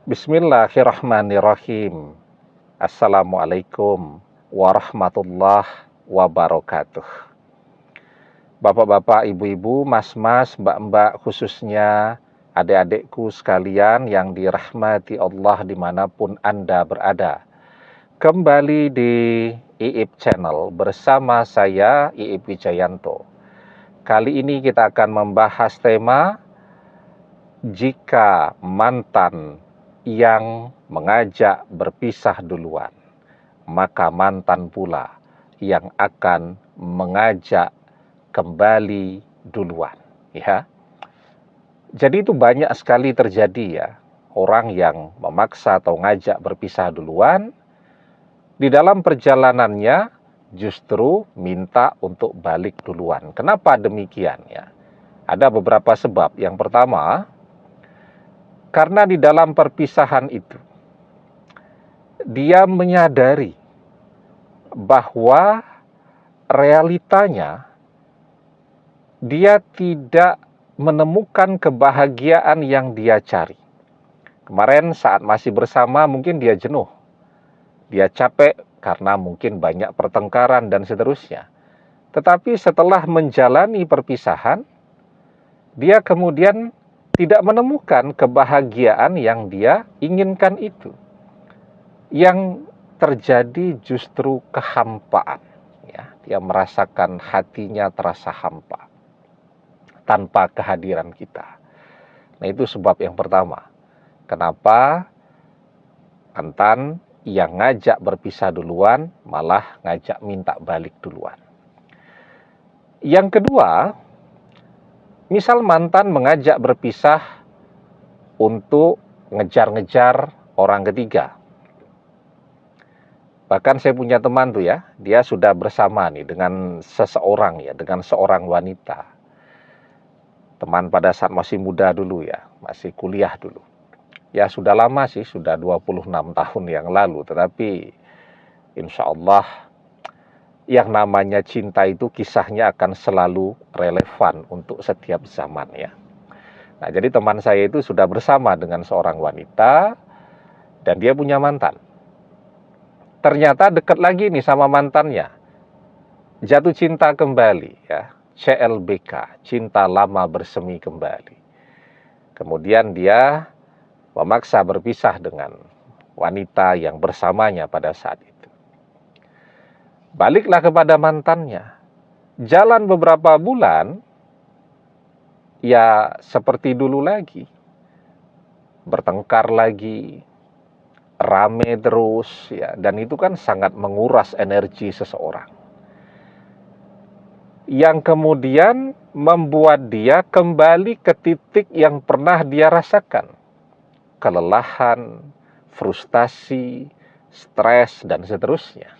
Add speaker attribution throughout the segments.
Speaker 1: Bismillahirrahmanirrahim. Assalamualaikum warahmatullahi wabarakatuh. Bapak-bapak, ibu-ibu, mas-mas, mbak-mbak, khususnya adik-adikku sekalian yang dirahmati Allah dimanapun Anda berada. Kembali di IIP Channel bersama saya, IIP Wijayanto. Kali ini kita akan membahas tema jika mantan yang mengajak berpisah duluan, maka mantan pula yang akan mengajak kembali duluan. Ya, jadi itu banyak sekali terjadi ya, orang yang memaksa atau ngajak berpisah duluan, di dalam perjalanannya justru minta untuk balik duluan. Kenapa demikian ya? Ada beberapa sebab. Yang pertama, karena di dalam perpisahan itu, dia menyadari bahwa realitanya dia tidak menemukan kebahagiaan yang dia cari. Kemarin saat masih bersama mungkin dia jenuh, dia capek karena mungkin banyak pertengkaran dan seterusnya. Tetapi setelah menjalani perpisahan, dia kemudian tidak menemukan kebahagiaan yang dia inginkan itu. Yang terjadi justru kehampaan. Ya, dia merasakan hatinya terasa hampa tanpa kehadiran kita. Nah, itu sebab yang pertama. Kenapa mantan yang ngajak berpisah duluan malah ngajak minta balik duluan. Yang kedua, misal mantan mengajak berpisah untuk ngejar-ngejar orang ketiga. Bahkan saya punya teman tuh ya, dia sudah bersama nih dengan seseorang ya, dengan seorang wanita. Teman pada saat masih muda dulu ya, masih kuliah dulu. Ya sudah lama sih, sudah 26 tahun yang lalu, tetapi insya Allah yang namanya cinta itu kisahnya akan selalu relevan untuk setiap zaman ya. Nah, jadi teman saya itu sudah bersama dengan seorang wanita dan dia punya mantan. Ternyata dekat lagi nih sama mantannya. Jatuh cinta kembali ya, CLBK, cinta lama bersemi kembali. Kemudian dia memaksa berpisah dengan wanita yang bersamanya pada saat itu. Baliklah kepada mantannya. Jalan beberapa bulan, ya seperti dulu lagi. Bertengkar lagi, rame terus, ya, dan itu kan sangat menguras energi seseorang. Yang kemudian membuat dia kembali ke titik yang pernah dia rasakan. Kelelahan, frustasi, stres, dan seterusnya.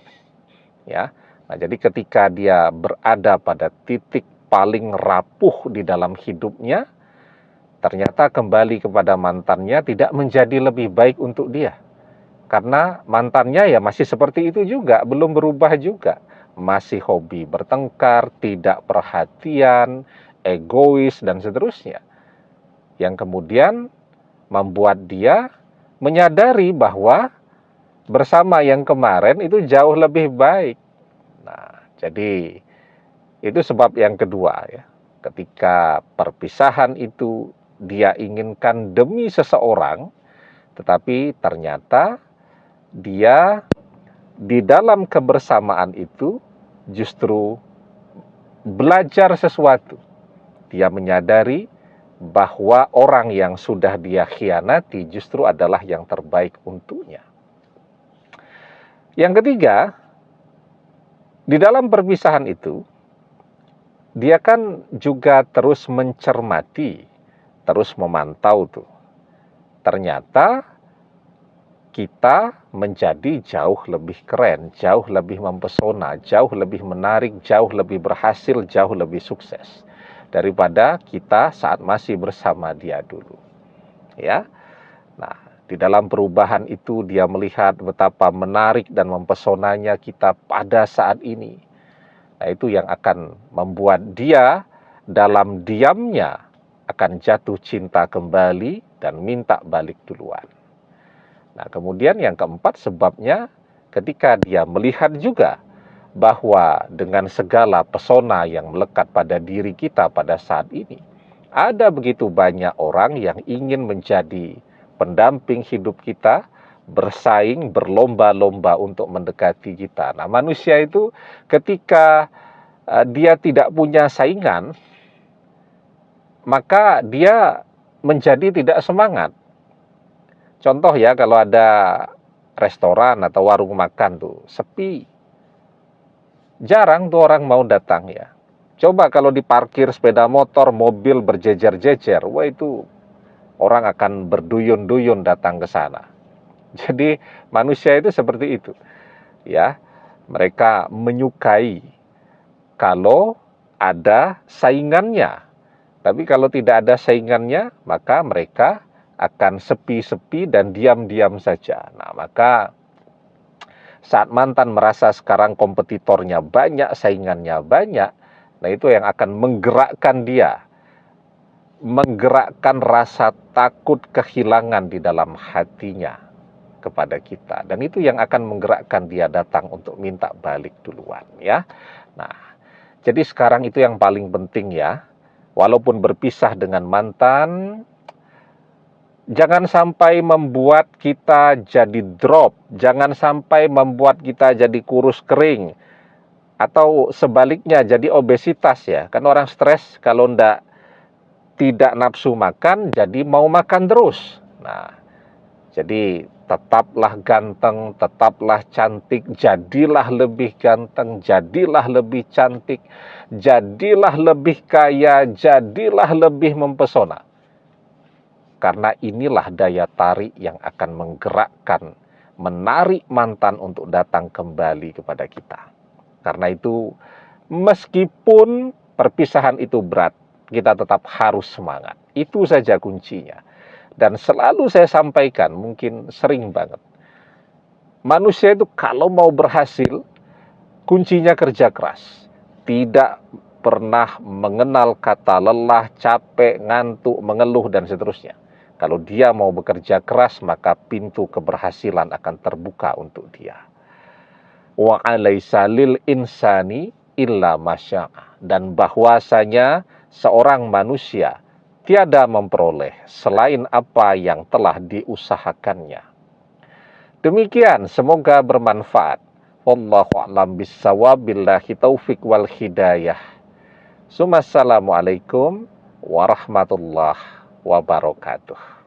Speaker 1: Ya, nah jadi ketika dia berada pada titik paling rapuh di dalam hidupnya, ternyata kembali kepada mantannya tidak menjadi lebih baik untuk dia. Karena mantannya ya masih seperti itu juga, belum berubah juga. Masih hobi bertengkar, tidak perhatian, egois, dan seterusnya. Yang kemudian membuat dia menyadari bahwa bersama yang kemarin itu jauh lebih baik. Nah, jadi itu sebab yang kedua ya. Ketika perpisahan itu dia inginkan demi seseorang, tetapi ternyata dia di dalam kebersamaan itu justru belajar sesuatu. Dia menyadari bahwa orang yang sudah dia khianati justru adalah yang terbaik untuknya. Yang ketiga, di dalam perpisahan itu, dia kan juga terus mencermati, terus memantau tuh. Ternyata kita menjadi jauh lebih keren, jauh lebih mempesona, jauh lebih menarik, jauh lebih berhasil, jauh lebih sukses daripada kita saat masih bersama dia dulu. Ya. Nah, di dalam perubahan itu dia melihat betapa menarik dan mempesonanya kita pada saat ini. Nah, itu yang akan membuat dia dalam diamnya akan jatuh cinta kembali dan minta balik duluan. Nah, kemudian yang keempat sebabnya ketika dia melihat juga bahwa dengan segala pesona yang melekat pada diri kita pada saat ini, ada begitu banyak orang yang ingin menjadi pendamping hidup kita, bersaing, berlomba-lomba untuk mendekati kita. Nah, manusia itu ketika dia tidak punya saingan, maka dia menjadi tidak semangat. Contoh ya, kalau ada restoran atau warung makan tuh sepi, jarang tuh orang mau datang ya. Coba kalau diparkir sepeda motor, mobil berjejer-jejer, wah itu orang akan berduyun-duyun datang ke sana. Jadi manusia itu seperti itu, ya. Mereka menyukai kalau ada saingannya. Tapi kalau tidak ada saingannya, maka mereka akan sepi-sepi dan diam-diam saja. Nah, maka saat mantan merasa sekarang kompetitornya banyak, saingannya banyak, nah itu yang akan menggerakkan dia, menggerakkan rasa takut kehilangan di dalam hatinya kepada kita. Dan itu yang akan menggerakkan dia datang untuk minta balik duluan, ya. Nah, jadi sekarang itu yang paling penting ya. Walaupun berpisah dengan mantan, jangan sampai membuat kita jadi drop, jangan sampai membuat kita jadi kurus kering, atau sebaliknya jadi obesitas ya. Kan orang stres kalau tidak nafsu makan, jadi mau makan terus. Nah, jadi tetaplah ganteng, tetaplah cantik, jadilah lebih ganteng, jadilah lebih cantik, jadilah lebih kaya, jadilah lebih mempesona. Karena inilah daya tarik yang akan menggerakkan, menarik mantan untuk datang kembali kepada kita. Karena itu, meskipun perpisahan itu berat, kita tetap harus semangat. Itu saja kuncinya. Dan selalu saya sampaikan, mungkin sering banget, manusia itu kalau mau berhasil, kuncinya kerja keras. Tidak pernah mengenal kata lelah, capek, ngantuk, mengeluh, dan seterusnya. Kalau dia mau bekerja keras, maka pintu keberhasilan akan terbuka untuk dia. Wa alaisa lil insani illa masya'a. Dan bahwasanya seorang manusia tiada memperoleh selain apa yang telah diusahakannya. Demikian, semoga bermanfaat. Wallahu a'lam bissawab, billahi taufik wal hidayah. Assalamualaikum warahmatullahi wabarakatuh.